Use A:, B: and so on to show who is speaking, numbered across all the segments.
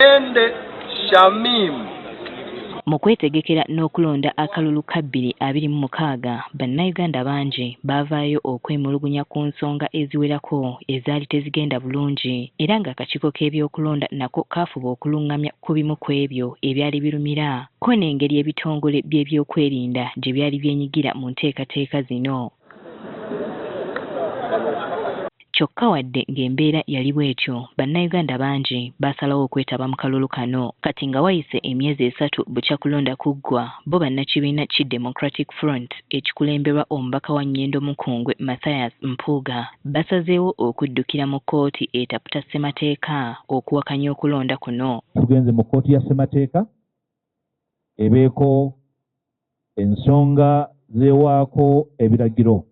A: Ende Shamim.
B: Mu kwetegekera n'okulonda akalulu ka 2026 bannayuganda bangi baavaayo okwemulugunya ku nsonga eziwerako ezaali tezigenda bulungi era ng'akakiiko k'ebyokulonda nako kaafuba okulungamya ku bimu ku ebyo ebyali birumira ko n'engeri ebitongole by'ebyokwerinda gye byali byenyigira mu nteekateeka zino. Kyokka wadde ng'embeera yali bw'etyo bannayuganda bangi baasalawo okwetaba mu kalulu kano kati nga wayise emyezi 3 bukya kulonda kuggwa bo bannakibiina ki Democratic Front ekikulemberwa omubaka wa Nnyendo Mukungwe Mathias Mpuuga basazeewo okuddukira mu kkooti etaputa ssemateeka okuwakanya okulonda kuno.
C: Tugenze mu kkooti ya ssemateeka ebeeko ensonga zeewaako ebiragiro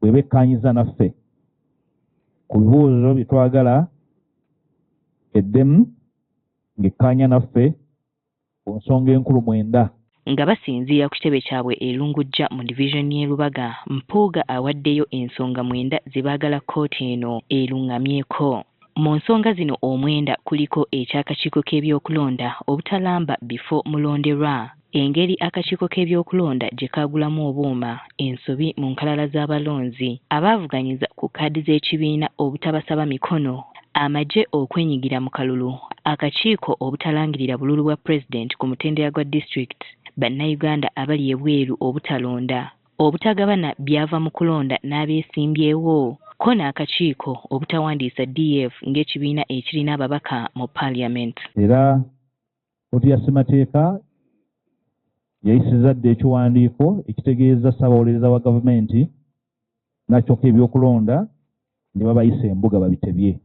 C: bwe bekkaanyiza naffe ku bibuuzo bye twagala eddemu ng'ekkaanya naffe ku nsonga enkulu 9.
B: Nga basinziira ku kitebe kyabwe erungujja mu divisioni y'e Lubaga, Mpuuga awaddeyo ensonga 9 ze baagala kkooti eno erungamyeko. Mu nsonga zino 9 kuliko eky'akakiiko k'ebyokulonda obutalamba bifo mulonderwa, engeri akakiiko k'ebyokulonda gye kaagulamu obuuma, ensobi mu nkalala z'abalonzi, abaavuganyiza ku kkaadi z'ekibiina obutabasaba mikono, amagye okwenyigira mu kalulu, akakiiko obutalangirira bululu bwa pulezidenti ku mutendera gwa disitulikiti, bannayuganda abali ebweru obutalonda, obutagabana byava mu kulonda n'abeesimbyewo, ko n'akakiiko obutawandiisa DF ng'ekibiina ekirina ababaka mu Parliament.
C: Era kkooti ya ssemateeka yayisizza dda ekiwandiiko ekitegeeza ssaabawolereza wa gavumenti nakyo k'ebyokulonda ne babayisa embuga babitebye.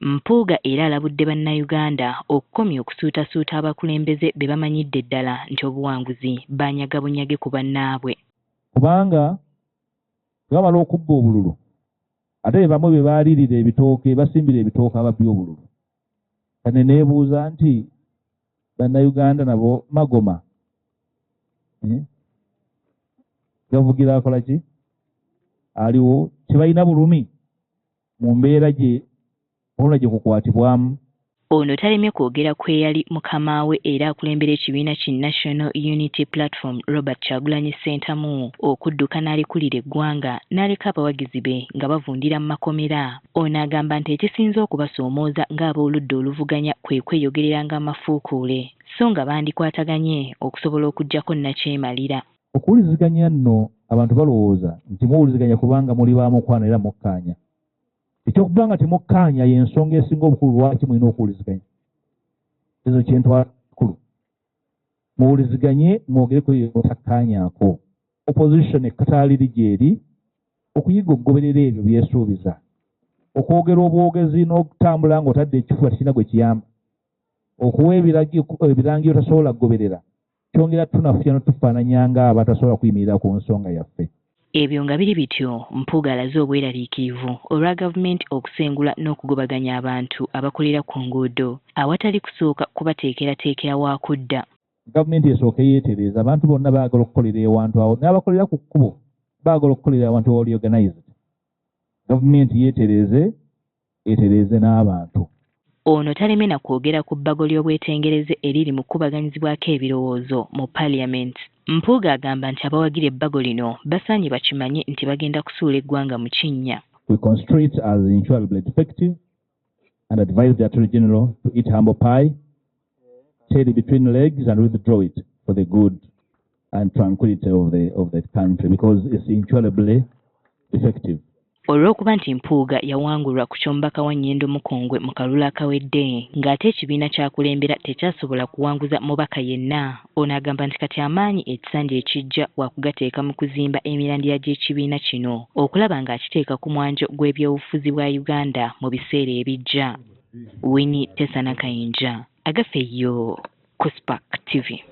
B: Mpuuga era alabudde bannayuganda okukomya okusuutasuuta abakulembeze be bamanyidde ddala nti obuwanguzi banyaga bunyage ku bannaabwe.
C: Kubanga bamala okubba obululu ate be bamu be baalirira ebitooke basimbira ebitooke ababbi obululu. Kane neebuuza nti bannayuganda nabo magoma gavugira akola ki aliwo tebalina bulumi mu mbeera gye oluna gye kukwatibwamu.
B: Ono talemye kwogera ku eyali mukama we era akulembera ekibiina ki National Unity Platform Robert Kyagulanyi Ssentamu okudduka n'alikulira eggwanga n'aleka abawagizi be nga bavundira mu makomera. Ono agamba nti ekisinze okubasoomooza ng'ab'oludda oluvuganya kwe kweyogereranga amafuukuule so nga bandikwataganye okusobola okuggyako nnakyemalira.
C: Okuwuliziganya nno abantu balowooza nti muwuliziganya kubanga muli baamukwano era mukkaanya. Ekyokuba nga temukkaanya y'ensonga esinga obukulu lwaki mulina okuwuliziganya. Ezo kyentwala kikulu. Muwuliziganye mwogereko yemutakkaanyaako. Opposition ekkataaliri gy'eri okuyiga okugoberera ebyo byesuubiza. Okwogera obwogezi n'okutambula ng'otadde ekifuba tekirina gwe kiyamba. Okuwa ebirangiro tasobola kugoberera kyongera tunafuya n'otufaananya ng'abatasobola kuyimirira ku nsonga yaffe.
B: Ebyo nga biri bityo, Mpuuga alaze obweraliikirivu olwa gavumenti okusengula n'okugobaganya abantu abakolera ku nguudo awatali kusooka kubateekerateekera waakudda.
C: Gavumenti esooka yeetereeza abantu bonna baagala okukolera ewantu awo n'abakolera ku kkubo baagala okukolera awantu awali organized. Gavumenti etereeze n'abantu.
B: Ono talemye na kwogera ku bbago ly'obwetengereze eriri mu kkubaganyizibwako ebirowoozo mu Parliament. Mpuuga agamba nti abawagira ebbago lino basaanye bakimanye nti bagenda kusuula eggwanga mu kinnya.
C: We constrain as incurably defective and advise the Attorney General to eat humble pie, tail it between legs and withdraw it for the good and tranquility of the country because it's incurably defective.
B: Olw'okuba nti Mpuuga yawangulwa ku ky'omubaka wa Nnyendo Mukungwe mu kalulu akawedde ng'ate ekibiina ky'akulembera tekyasobola kuwanguza mubaka yenna, ono agamba nti kati amaanyi ekisanja ekijja wakugateeka mu kuzimba emirandira gy'ekibiina kino okulaba ng'akiteeka ku mwanjo gw'ebyobufuzi bwa Uganda mu biseera ebijja. Winnie Tesana Kayinja, agaffe yo ku Spark TV.